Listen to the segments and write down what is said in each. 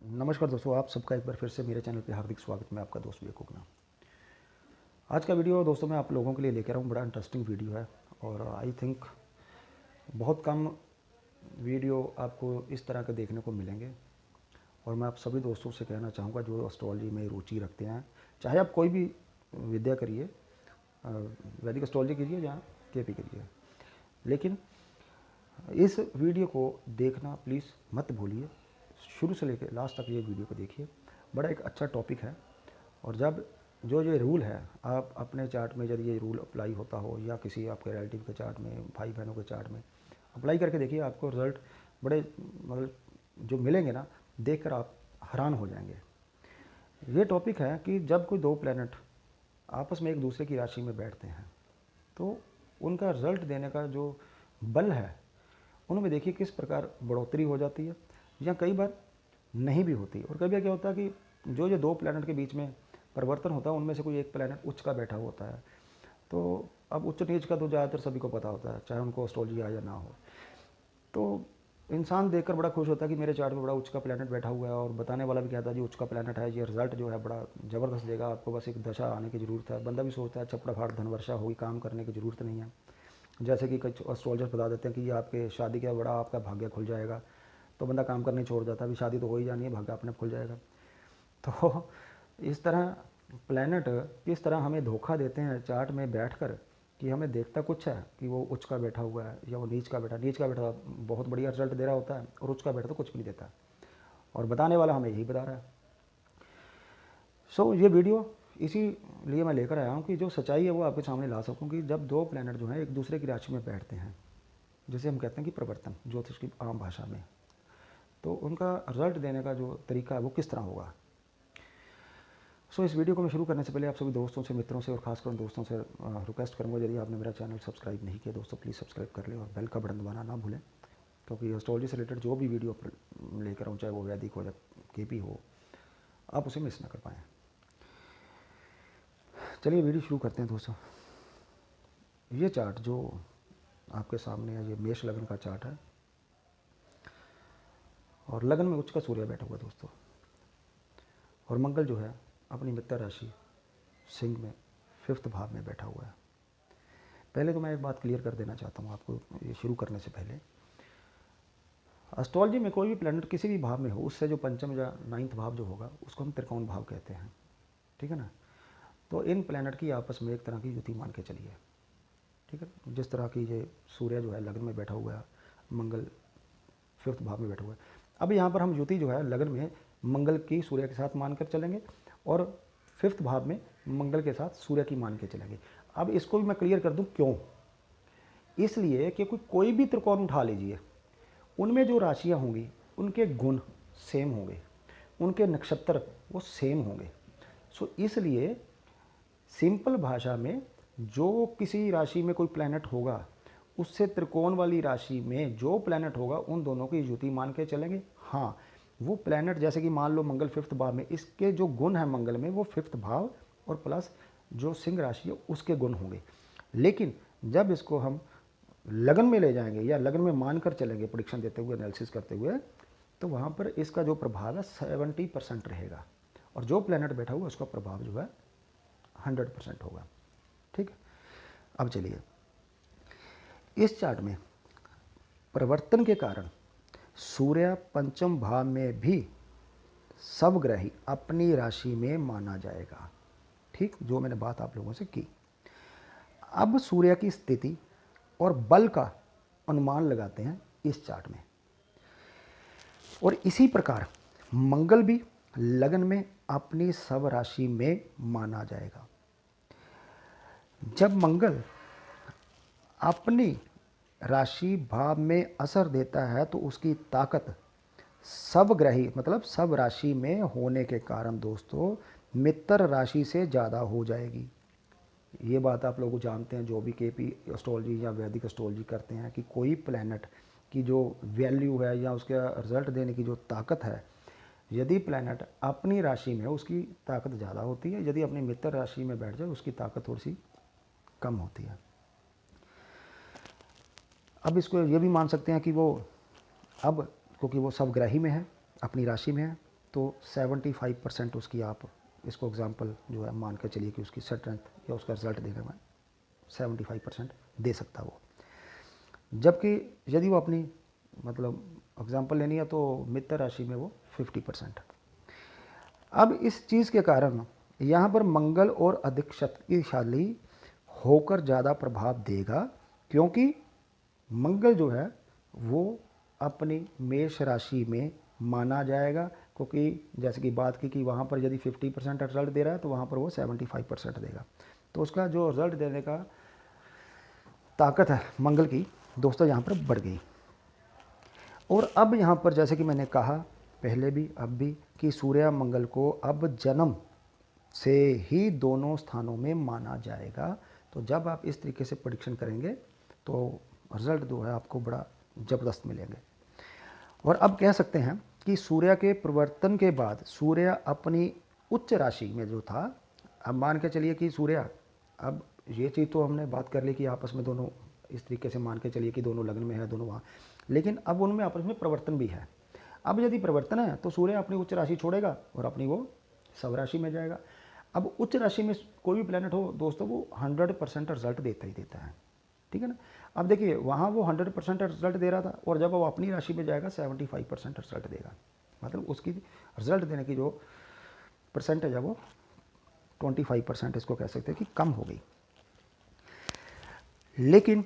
नमस्कार दोस्तों, आप सबका एक बार फिर से मेरे चैनल पे हार्दिक स्वागत। मैं आपका दोस्त विवेक उगना। आज का वीडियो दोस्तों मैं आप लोगों के लिए लेकर आया हूँ। बड़ा इंटरेस्टिंग वीडियो है और आई थिंक बहुत कम वीडियो आपको इस तरह के देखने को मिलेंगे। और मैं आप सभी दोस्तों से कहना चाहूँगा जो एस्ट्रोलॉजी में रुचि रखते हैं, चाहे आप कोई भी विद्या करिए, वैदिक एस्ट्रोलॉजी कीजिए या केपी करिए, लेकिन इस वीडियो को देखना प्लीज़ मत भूलिए। शुरू से लेकर लास्ट तक ये वीडियो को देखिए। बड़ा एक अच्छा टॉपिक है। और जब जो ये रूल है, आप अपने चार्ट में यदि ये रूल अप्लाई होता हो या किसी आपके रिलेटिव के चार्ट में, भाई बहनों के चार्ट में अप्लाई करके देखिए, आपको रिज़ल्ट बड़े मतलब जो मिलेंगे ना, देखकर आप हैरान हो जाएंगे। ये टॉपिक है कि जब कोई दो प्लैनेट आपस में एक दूसरे की राशि में बैठते हैं तो उनका रिज़ल्ट देने का जो बल है उनमें देखिए किस प्रकार बढ़ोतरी हो जाती है या कई बार नहीं भी होती। और कभी क्या होता है कि जो ये दो प्लैनेट के बीच में परिवर्तन होता है उनमें से कोई एक प्लैनेट उच्च का बैठा हुआ होता है। तो अब उच्च नीच का तो ज़्यादातर सभी को पता होता है, चाहे उनको एस्ट्रोलॉजी आए या ना हो। तो इंसान देखकर बड़ा खुश होता है कि मेरे चार्ट में बड़ा उच्च का प्लैनेट बैठा हुआ है, और बताने वाला भी कहता है जी उच्च का प्लैनेट है, ये रिजल्ट जो है बड़ा ज़बरदस्त देगा आपको, बस एक दशा आने की ज़रूरत है। बंदा भी सोचता है चपड़ा फाड़ धन वर्षा होगी, काम करने की ज़रूरत नहीं है। जैसे कि कुछ एस्ट्रोलॉजर बता देते हैं कि ये आपके शादी का बड़ा आपका भाग्य खुल जाएगा, तो बंदा काम करने छोड़ जाता है, अभी शादी तो हो ही जानी है, भाग्य अपने खुल जाएगा। तो इस तरह प्लैनेट किस तरह हमें धोखा देते हैं चार्ट में बैठकर कि हमें देखता कुछ है कि वो उच्च का बैठा हुआ है या वो नीच का बैठा बहुत बढ़िया रिजल्ट दे रहा होता है, और उच्च का बैठा तो कुछ भी नहीं देता, और बताने वाला हमें यही बता रहा है। ये वीडियो इसीलिए मैं लेकर आया हूँ कि जो सच्चाई है वो आपके सामने ला सकूँ कि जब दो प्लैनेट जो हैं एक दूसरे की राशि में बैठते हैं, जिसे हम कहते हैं कि प्रवर्तन ज्योतिष की आम भाषा में, तो उनका रिजल्ट देने का जो तरीका है वो किस तरह होगा। इस वीडियो को मैं शुरू करने से पहले आप सभी दोस्तों से, मित्रों से और खासकर उन दोस्तों से रिक्वेस्ट करूँगा, यदि आपने मेरा चैनल सब्सक्राइब नहीं किया दोस्तों प्लीज़ सब्सक्राइब कर लें और बेल का बटन दबाना ना भूलें, क्योंकि एस्ट्रोलॉजी से रिलेटेड जो भी वीडियो लेकर आऊँ, चाहे वो वैदिक हो या केपी हो, आप उसे मिस ना कर पाएँ। चलिए वीडियो शुरू करते हैं दोस्तों। ये चार्ट जो आपके सामने है, ये मेष लग्न का चार्ट है और लग्न में उच्च का सूर्य बैठा हुआ दोस्तों, और मंगल जो है अपनी मित्र राशि सिंह में 5th भाव में बैठा हुआ है। पहले तो मैं एक बात क्लियर कर देना चाहता हूँ आपको, ये शुरू करने से पहले, एस्ट्रोलॉजी में कोई भी प्लैनेट किसी भी भाव में हो, उससे जो पंचम या 9th भाव जो होगा उसको हम त्रिकोण भाव कहते हैं, ठीक है ना। तो इन प्लैनेट की आपस में एक तरह की युति मान के चलिए, ठीक है। जिस तरह की ये सूर्य जो है लग्न में बैठा हुआ है, मंगल 5th भाव में बैठा हुआ है। अब यहाँ पर हम युति जो है लग्न में मंगल की सूर्य के साथ मानकर चलेंगे और 5th भाव में मंगल के साथ सूर्य की मान के चलेंगे। अब इसको भी मैं क्लियर कर दूं क्यों। इसलिए कि कोई भी त्रिकोण उठा लीजिए, उनमें जो राशियां होंगी उनके गुण सेम होंगे, उनके नक्षत्र वो सेम होंगे। इसलिए सिंपल भाषा में जो किसी राशि में कोई प्लैनेट होगा उससे त्रिकोण वाली राशि में जो प्लैनेट होगा उन दोनों की युति मान के चलेंगे। हाँ, वो प्लैनेट जैसे कि मान लो मंगल 5th भाव में, इसके जो गुण है मंगल में वो 5th भाव और प्लस जो सिंह राशि है उसके गुण होंगे। लेकिन जब इसको हम लगन में ले जाएंगे या लगन में मानकर चलेंगे, प्रेडिक्शन देते हुए, एनालिसिस करते हुए, तो वहाँ पर इसका जो प्रभाव है 70% रहेगा, और जो प्लैनेट बैठा हुआ उसका प्रभाव जो है 100% होगा, ठीक है। अब चलिए, इस चार्ट में परिवर्तन के कारण सूर्य पंचम भाव में भी सबग्रही अपनी राशि में माना जाएगा, ठीक, जो मैंने बात आप लोगों से की। अब सूर्य की स्थिति और बल का अनुमान लगाते हैं इस चार्ट में, और इसी प्रकार मंगल भी लगन में अपनी सब राशि में माना जाएगा। जब मंगल अपनी राशि भाव में असर देता है तो उसकी ताकत सब ग्रही मतलब सब राशि में होने के कारण दोस्तों मित्र राशि से ज़्यादा हो जाएगी। ये बात आप लोग जानते हैं जो भी केपी एस्ट्रोलॉजी या वैदिक एस्ट्रोलॉजी करते हैं कि कोई प्लैनेट की जो वैल्यू है या उसका रिजल्ट देने की जो ताकत है, यदि प्लैनेट अपनी राशि में उसकी ताकत ज़्यादा होती है, यदि अपनी मित्र राशि में बैठ जाए उसकी ताकत थोड़ी सी कम होती है। अब इसको ये भी मान सकते हैं कि वो अब क्योंकि वो सब ग्रही में है, अपनी राशि में है, तो 75% उसकी आप इसको एग्जांपल जो है मान के चलिए कि उसकी स्ट्रेंथ या उसका रिजल्ट देने में 75% दे सकता है वो। जबकि यदि वो अपनी मतलब एग्जांपल लेनी है तो मित्र राशि में वो 50%। अब इस चीज़ के कारण यहाँ पर मंगल और अधिक शक्तिशाली होकर ज़्यादा प्रभाव देगा, क्योंकि मंगल जो है वो अपनी मेष राशि में माना जाएगा, क्योंकि जैसे कि बात की कि वहाँ पर यदि 50% रिजल्ट दे रहा है तो वहाँ पर वो 75% देगा। तो उसका जो रिजल्ट देने का ताकत है मंगल की दोस्तों यहाँ पर बढ़ गई। और अब यहाँ पर जैसे कि मैंने कहा पहले भी अब भी कि सूर्य मंगल को अब जन्म से ही दोनों स्थानों में माना जाएगा। तो जब आप इस तरीके से प्रेडिक्शन करेंगे तो रिजल्ट जो है आपको बड़ा ज़बरदस्त मिलेंगे। और अब कह सकते हैं कि सूर्य के परिवर्तन के बाद सूर्य अपनी उच्च राशि में जो था, अब मान के चलिए कि सूर्य, अब ये चीज़ तो हमने बात कर ली कि आपस में दोनों इस तरीके से मान के चलिए कि दोनों लग्न में है दोनों वहाँ, लेकिन अब उनमें आपस में परिवर्तन भी है। अब यदि परिवर्तन है तो सूर्य अपनी उच्च राशि छोड़ेगा और अपनी वो सब राशि में जाएगा। अब उच्च राशि में कोई भी प्लैनेट हो दोस्तों वो 100% रिजल्ट देता ही देता है, ठीक है ना। अब देखिए वहाँ वो 100% रिजल्ट दे रहा था और जब वो अपनी राशि में जाएगा 75% रिजल्ट देगा, मतलब उसकी रिजल्ट देने की जो परसेंटेज है वो 25% इसको कह सकते हैं कि कम हो गई। लेकिन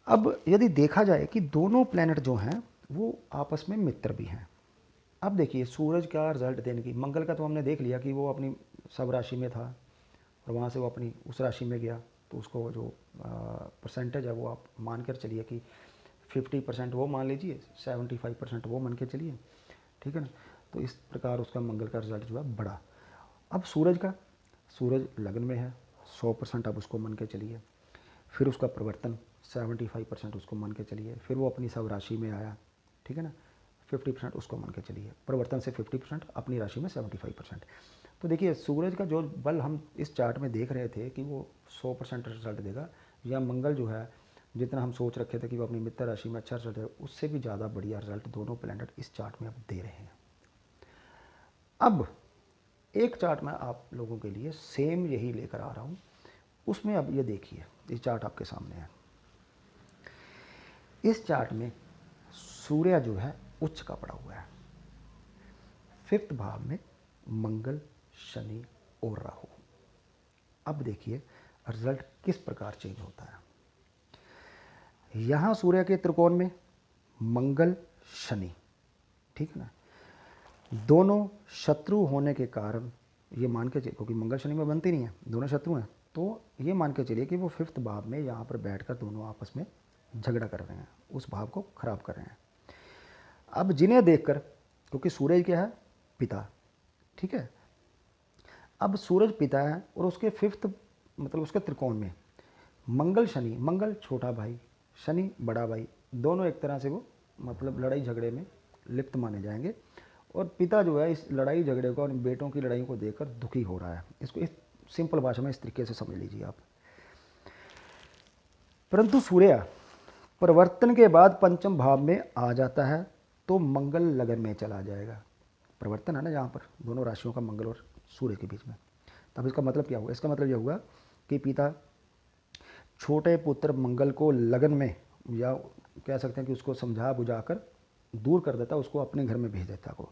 अब यदि देखा जाए कि दोनों प्लैनेट जो हैं वो आपस में मित्र भी हैं। अब देखिए सूरज का रिजल्ट देने की, मंगल का तो हमने देख लिया कि वो अपनी सब राशि में था और वहाँ से वो अपनी उस राशि में गया, तो उसको जो परसेंटेज है वो आप मान कर चलिए कि 50% वो मान लीजिए, 75% वो मान के चलिए, ठीक है ना। तो इस प्रकार उसका मंगल का रिजल्ट जो है बढ़ा। अब सूरज का, सूरज लग्न में है 100% अब उसको मान के चलिए, फिर उसका परिवर्तन 75% उसको मान के चलिए, फिर वो अपनी सब राशि में आया, ठीक है ना, 50% उसको मान के चलिए, परिवर्तन से 50%, अपनी राशि में 75%। तो देखिए सूरज का जो बल हम इस चार्ट में देख रहे थे कि वो 100% रिजल्ट देगा, या मंगल जो है जितना हम सोच रखे थे कि वो अपनी मित्र राशि में अच्छा रिजल्ट देगा, उससे भी ज़्यादा बढ़िया रिजल्ट दोनों प्लैनेट इस चार्ट में अब दे रहे हैं। अब एक चार्ट मैं आप लोगों के लिए सेम यही लेकर आ रहा हूँ, उसमें अब ये देखिए, ये चार्ट आपके सामने है। इस चार्ट में सूर्य जो है उच्च का पड़ा हुआ है, 5th भाव में मंगल, शनि और राहु। अब देखिए रिजल्ट किस प्रकार चेंज होता है। यहाँ सूर्य के त्रिकोण में मंगल शनि, ठीक है ना, दोनों शत्रु होने के कारण ये मान के चलिए, क्योंकि मंगल शनि में बनती नहीं है, दोनों शत्रु हैं, तो ये मान के चलिए कि वो 5th भाव में यहाँ पर बैठकर दोनों आपस में झगड़ा कर रहे हैं, उस भाव को खराब कर रहे हैं। अब जिन्हें देखकर, क्योंकि सूरज क्या है, पिता, ठीक है, अब सूरज पिता है और उसके 5th मतलब उसके त्रिकोण में मंगल शनि, मंगल छोटा भाई, शनि बड़ा भाई, दोनों एक तरह से वो मतलब लड़ाई झगड़े में लिप्त माने जाएंगे। और पिता जो है इस लड़ाई झगड़े को और बेटों की लड़ाई को देखकर दुखी हो रहा है। इसको इस सिंपल भाषा में इस तरीके से समझ लीजिए आप। परंतु सूर्य परिवर्तन के बाद 5th भाव में आ जाता है तो मंगल लगन में चला जाएगा। परिवर्तन है ना जहाँ पर दोनों राशियों का, मंगल और सूर्य के बीच में। तब इसका मतलब क्या होगा, इसका मतलब यह होगा कि पिता छोटे पुत्र मंगल को लगन में, या कह सकते हैं कि उसको समझा बुझाकर दूर कर देता, उसको अपने घर में भेज देता को।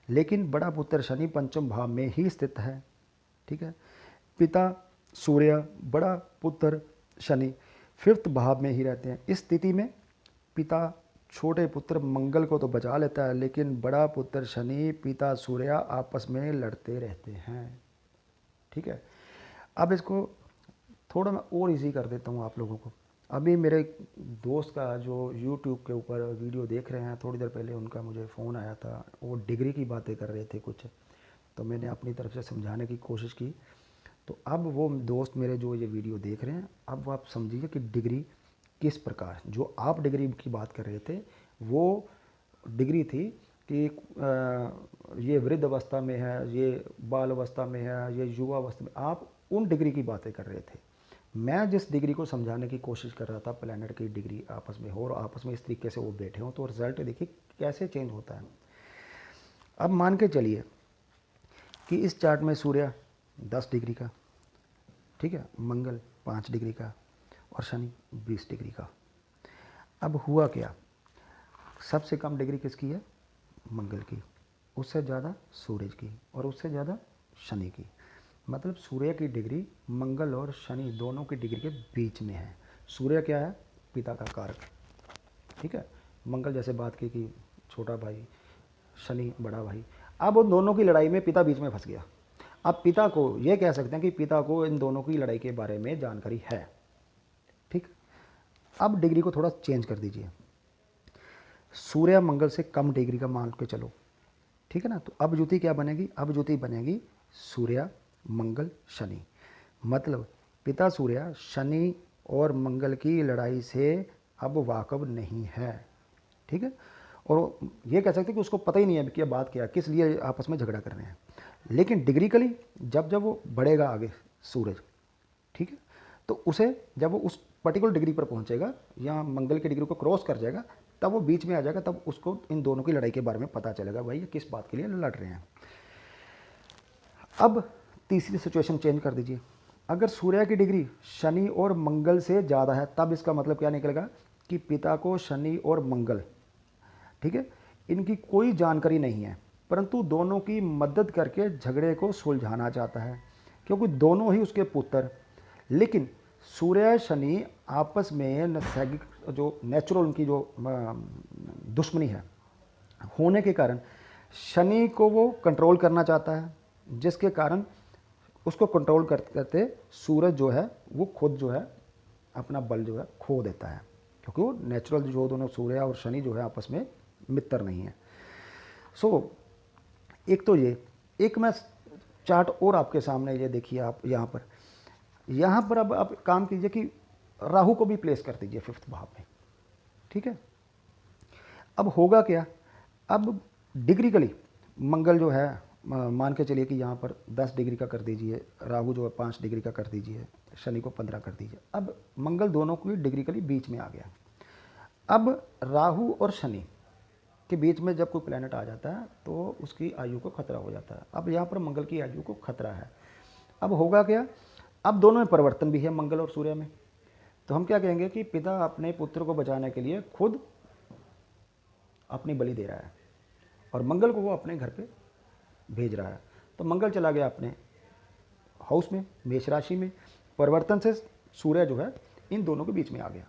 लेकिन बड़ा पुत्र शनि 5th भाव में ही स्थित है, ठीक है, पिता सूर्य, बड़ा पुत्र शनि 5th भाव में ही रहते हैं। इस स्थिति में पिता छोटे पुत्र मंगल को तो बचा लेता है, लेकिन बड़ा पुत्र शनि पिता सूर्य आपस में लड़ते रहते हैं, ठीक है। अब इसको थोड़ा मैं और इजी कर देता हूँ आप लोगों को। अभी मेरे दोस्त का जो YouTube के ऊपर वीडियो देख रहे हैं, थोड़ी देर पहले उनका मुझे फ़ोन आया था, वो डिग्री की बातें कर रहे थे कुछ, तो मैंने अपनी तरफ से समझाने की कोशिश की। तो अब वो दोस्त मेरे जो ये वीडियो देख रहे हैं, अब वो आप समझिए कि डिग्री किस प्रकार, जो आप डिग्री की बात कर रहे थे वो डिग्री थी कि ये वृद्ध अवस्था में है, ये बाल अवस्था में है, ये युवा अवस्था में, आप उन डिग्री की बातें कर रहे थे। मैं जिस डिग्री को समझाने की कोशिश कर रहा था, प्लैनेट की डिग्री आपस में हो और आपस में इस तरीके से वो बैठे हों, तो रिजल्ट देखिए कैसे चेंज होता है। अब मान के चलिए कि इस चार्ट में सूर्य 10 डिग्री का, ठीक है, मंगल 5 डिग्री का और शनि 20 डिग्री का। अब हुआ क्या, सबसे कम डिग्री किसकी है, मंगल की, उससे ज़्यादा सूरज की और उससे ज़्यादा शनि की। मतलब सूर्य की डिग्री मंगल और शनि दोनों की डिग्री के बीच में है। सूर्य क्या है, पिता का कारक, ठीक है। मंगल जैसे बात की कि छोटा भाई, शनि बड़ा भाई। अब उन दोनों की लड़ाई में पिता बीच में फंस गया। अब पिता को ये कह सकते हैं कि पिता को इन दोनों की लड़ाई के बारे में जानकारी है, ठीक। अब डिग्री को थोड़ा चेंज कर दीजिए, सूर्य मंगल से कम डिग्री का मान के चलो, ठीक है ना। तो अब ज्योति क्या बनेगी, अब ज्योति बनेगी सूर्य मंगल शनि। मतलब पिता सूर्य शनि और मंगल की लड़ाई से अब वाकफ नहीं है, ठीक है। और ये कह सकते हैं कि उसको पता ही नहीं है कि बात क्या, किस लिए आपस में झगड़ा कर रहे हैं। लेकिन डिग्रिकली जब जब वो बढ़ेगा आगे सूरज, ठीक है, तो उसे जब वो उस पर्टिकुलर डिग्री पर पहुंचेगा या मंगल की डिग्री को क्रॉस कर जाएगा, तब वो बीच में आ जाएगा, तब उसको इन दोनों की लड़ाई के बारे में पता चलेगा, भाई ये किस बात के लिए लड़ रहे हैं। अब तीसरी सिचुएशन चेंज कर दीजिए, अगर सूर्य की डिग्री शनि और मंगल से ज़्यादा है, तब इसका मतलब क्या निकलेगा कि पिता को शनि और मंगल, ठीक है, इनकी कोई जानकारी नहीं है, परंतु दोनों की मदद करके झगड़े को सुलझाना चाहता है, क्योंकि दोनों ही उसके पुत्र। लेकिन सूर्य शनि आपस में नैसर्गिक जो नेचुरल उनकी जो दुश्मनी है होने के कारण शनि को वो कंट्रोल करना चाहता है, जिसके कारण उसको कंट्रोल करते करते सूरज जो है वो खुद जो है अपना बल जो है खो देता है, क्योंकि वो नेचुरल जो दोनों सूर्य और शनि जो है आपस में मित्र नहीं है। सो एक तो ये, एक मैं चार्ट और आपके सामने ये देखिए, आप यहाँ पर अब आप काम कीजिए कि राहु को भी प्लेस कर दीजिए 5th भाव में, ठीक है। अब होगा क्या, अब डिग्रिकली मंगल जो है मान के चलिए कि यहाँ पर 10 डिग्री का कर दीजिए, राहु जो है 5 डिग्री का कर दीजिए, शनि को 15 कर दीजिए। अब मंगल दोनों की डिग्रिकली बीच में आ गया। अब राहु और शनि के बीच में जब कोई प्लैनेट आ जाता है तो उसकी आयु को खतरा हो जाता है। अब यहाँ पर मंगल की आयु को खतरा है। अब होगा क्या, अब दोनों में परिवर्तन भी है मंगल और सूर्य में। तो हम क्या कहेंगे कि पिता अपने पुत्र को बचाने के लिए खुद अपनी बलि दे रहा है और मंगल को वो अपने घर पे भेज रहा है। तो मंगल चला गया अपने हाउस में, मेष राशि में, परिवर्तन से सूर्य जो है इन दोनों के बीच में आ गया।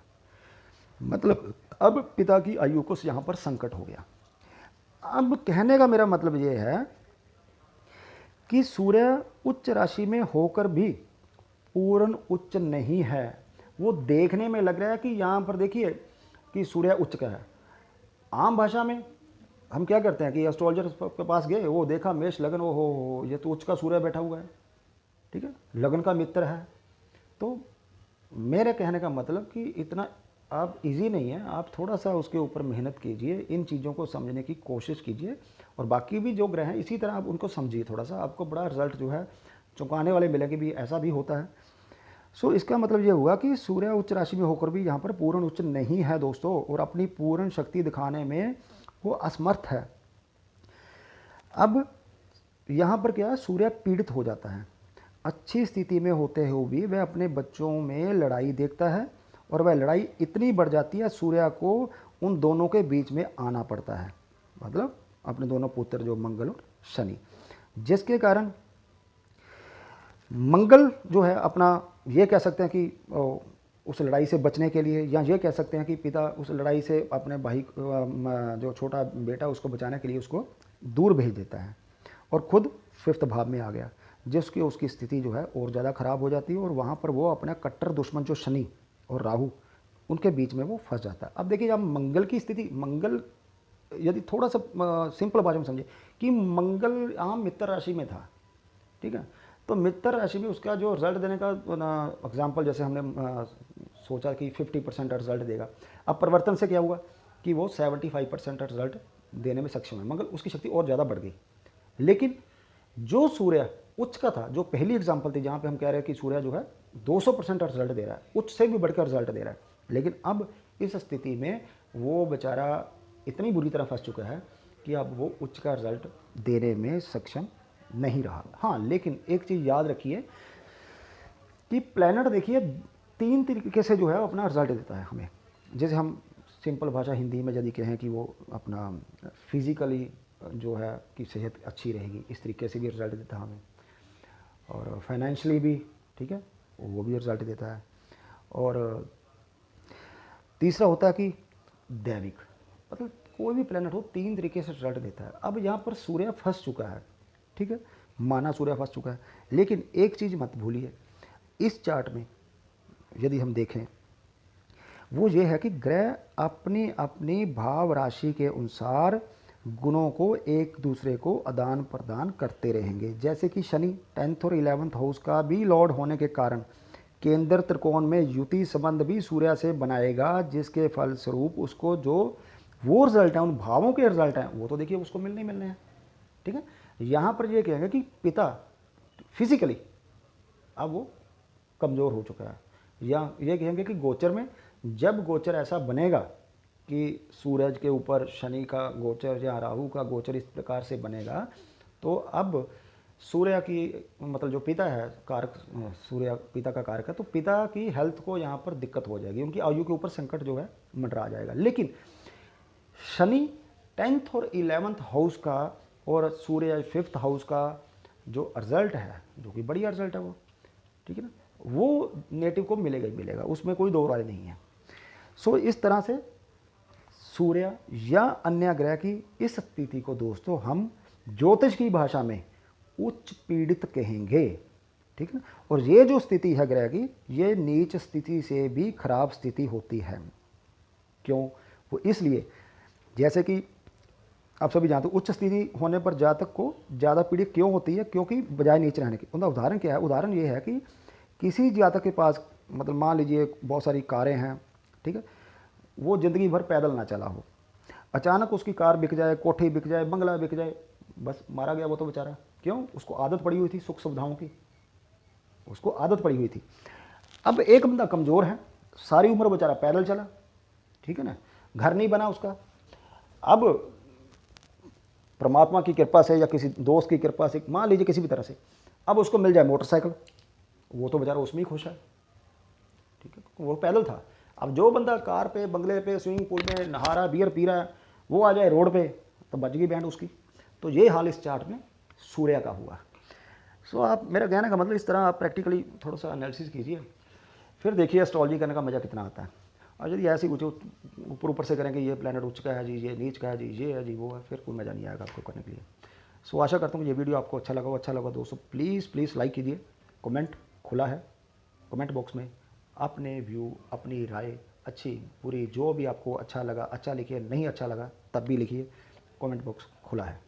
मतलब अब पिता की आयु को यहाँ पर संकट हो गया। अब कहने का मेरा मतलब ये है कि सूर्य उच्च राशि में होकर भी पूर्ण उच्च नहीं है। वो देखने में लग रहा है कि यहाँ पर देखिए कि सूर्य उच्च का है। आम भाषा में हम क्या करते हैं कि एस्ट्रोलॉजर के पास गए, वो देखा मेष लगन, वो हो ये तो उच्च का सूर्य बैठा हुआ है, ठीक है, लगन का मित्र है। तो मेरे कहने का मतलब कि इतना आप इजी नहीं है, आप थोड़ा सा उसके ऊपर मेहनत कीजिए, इन चीज़ों को समझने की कोशिश कीजिए और बाकी भी जो ग्रह हैं इसी तरह आप उनको समझिए थोड़ा सा, आपको बड़ा रिजल्ट जो है चौंकाने वाले मिलेंगे भी, ऐसा भी होता है। सो इसका मतलब ये हुआ कि सूर्य उच्च राशि में होकर भी यहाँ पर पूर्ण उच्च नहीं है दोस्तों, और अपनी पूर्ण शक्ति दिखाने में वो असमर्थ है। अब यहाँ पर क्या है, सूर्य पीड़ित हो जाता है। अच्छी स्थिति में होते हुए भी वह अपने बच्चों में लड़ाई देखता है और वह लड़ाई इतनी बढ़ जाती है सूर्य को उन दोनों के बीच में आना पड़ता है, मतलब अपने दोनों पुत्र जो मंगल और शनि, जिसके कारण मंगल जो है अपना ये कह सकते हैं कि उस लड़ाई से बचने के लिए, या ये कह सकते हैं कि पिता उस लड़ाई से अपने भाई जो छोटा बेटा उसको बचाने के लिए उसको दूर भेज देता है और खुद 5th भाव में आ गया, जिसकी उसकी स्थिति जो है और ज़्यादा ख़राब हो जाती है और वहाँ पर वो अपना कट्टर दुश्मन जो शनि और राहु उनके बीच में वो फंस जाता है। अब देखिए अब मंगल की स्थिति, मंगल यदि थोड़ा सा सिंपल भाषा में समझे कि मंगल आम मित्र राशि में था, ठीक है, तो मित्र राशि में उसका जो रिजल्ट देने का एग्जाम्पल जैसे हमने सोचा कि 50% रिजल्ट देगा, अब परिवर्तन से क्या हुआ कि वो 75% रिजल्ट देने में सक्षम है, मगर उसकी शक्ति और ज़्यादा बढ़ गई। लेकिन जो सूर्य उच्च का था, जो पहली एग्जाम्पल थी जहाँ पे हम कह रहे हैं कि सूर्य जो है 200% रिजल्ट दे रहा है, उच्च से भी बढ़कर रिजल्ट दे रहा है, लेकिन अब इस स्थिति में वो बेचारा इतनी बुरी तरह फंस चुका है कि अब वो उच्च का रिजल्ट देने में सक्षम नहीं रहा। हाँ, लेकिन एक चीज़ याद रखिए कि प्लैनेट देखिए 3 तरीके से जो है अपना रिजल्ट देता है हमें। जैसे हम सिंपल भाषा हिंदी में यदि कहें कि वो अपना फिज़िकली जो है कि सेहत अच्छी रहेगी, इस तरीके से भी रिजल्ट देता है हमें, और फाइनेंशियली भी, ठीक है, वो भी रिजल्ट देता है। और तीसरा होता है कि दैविक, मतलब कोई भी प्लैनेट हो 3 तरीके से रिजल्ट देता है। अब यहाँ पर सूर्य फंस चुका है, ठीक है, माना सूर्य फंस चुका है, लेकिन एक चीज़ मत भूलिए, इस चार्ट में यदि हम देखें वो ये है कि ग्रह अपनी अपनी भाव राशि के अनुसार गुणों को एक दूसरे को आदान प्रदान करते रहेंगे। जैसे कि शनि 10th और 11th हाउस का भी लॉर्ड होने के कारण केंद्र त्रिकोण में युति संबंध भी सूर्य से बनाएगा, जिसके फलस्वरूप उसको जो वो रिजल्ट है, उन भावों के रिजल्ट हैं, वो तो देखिए उसको मिलने ही मिलने हैं, ठीक है। यहाँ पर ये कहेंगे कि पिता फिजिकली अब वो कमज़ोर हो चुका है, या ये कहेंगे कि गोचर में जब गोचर ऐसा बनेगा कि सूरज के ऊपर शनि का गोचर या राहु का गोचर इस प्रकार से बनेगा, तो अब सूर्य की मतलब जो पिता है कारक, सूर्य पिता का कारक है, तो पिता की हेल्थ को यहाँ पर दिक्कत हो जाएगी, उनकी आयु के ऊपर संकट जो है मंडरा जाएगा। लेकिन शनि 10th और 11th हाउस का और सूर्य 5th हाउस का जो रिजल्ट है, जो कि बढ़िया रिजल्ट है वो, ठीक है ना, वो नेटिव को मिलेगा ही मिलेगा, उसमें कोई दो राय नहीं है। सो इस तरह से सूर्य या अन्य ग्रह की इस स्थिति को दोस्तों हम ज्योतिष की भाषा में उच्च पीड़ित कहेंगे, ठीक है ना। और ये जो स्थिति है ग्रह की, ये नीच स्थिति से भी खराब स्थिति होती है। क्यों? वो इसलिए, जैसे कि आप सभी जानते हो उच्च स्थिति होने पर जातक को ज़्यादा पीड़ित क्यों होती है, क्योंकि बजाय नीचे रहने की। उनका उदाहरण क्या है? उदाहरण ये है कि किसी जातक के पास मतलब मान लीजिए बहुत सारी कारें हैं, ठीक है, वो ज़िंदगी भर पैदल ना चला हो, अचानक उसकी कार बिक जाए, कोठी बिक जाए, बंगला बिक जाए, बस मारा गया वो तो बेचारा। क्यों? उसको आदत पड़ी हुई थी सुख सुविधाओं की, उसको आदत पड़ी हुई थी। अब एक बंदा कमज़ोर है, सारी उम्र बेचारा पैदल चला, ठीक है ना, घर नहीं बना उसका, अब परमात्मा की कृपा से या किसी दोस्त की कृपा से, मान लीजिए किसी भी तरह से, अब उसको मिल जाए मोटरसाइकिल, वो तो बेचारा उसमें ही खुश है, ठीक है, वो पैदल था। अब जो बंदा कार पे, बंगले पे, स्विमिंग पूल में नहा रहा, बियर पी रहा है, वो आ जाए रोड पे तो बच गई बैंड उसकी। तो ये हाल इस चार्ट में सूर्य का हुआ। सो आप, मेरा कहने का मतलब इस तरह आप प्रैक्टिकली थोड़ा सा एनालिसिस कीजिए, फिर देखिए एस्ट्रोलॉजी करने का मज़ा कितना आता है। और यदि ऐसे कुछ ऊपर ऊपर से करेंगे, ये प्लैनेट उच्च का है जी, ये नीच का है जी, ये है जी, वो है, फिर कोई मज़ा नहीं आएगा आपको करने के लिए। सो आशा करता हूँ कि ये वीडियो आपको अच्छा लगा हो। अच्छा लगा दोस्तों प्लीज़ लाइक कीजिए, कमेंट खुला है, कमेंट बॉक्स में अपने व्यू, अपनी राय, अच्छी बुरी जो भी आपको अच्छा लगा अच्छा लिखिए, नहीं अच्छा लगा तब भी लिखिए, कमेंट बॉक्स खुला है।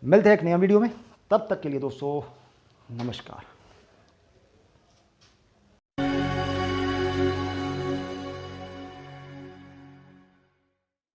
मिलते हैं एक नया वीडियो में, तब तक के लिए दोस्तों नमस्कार।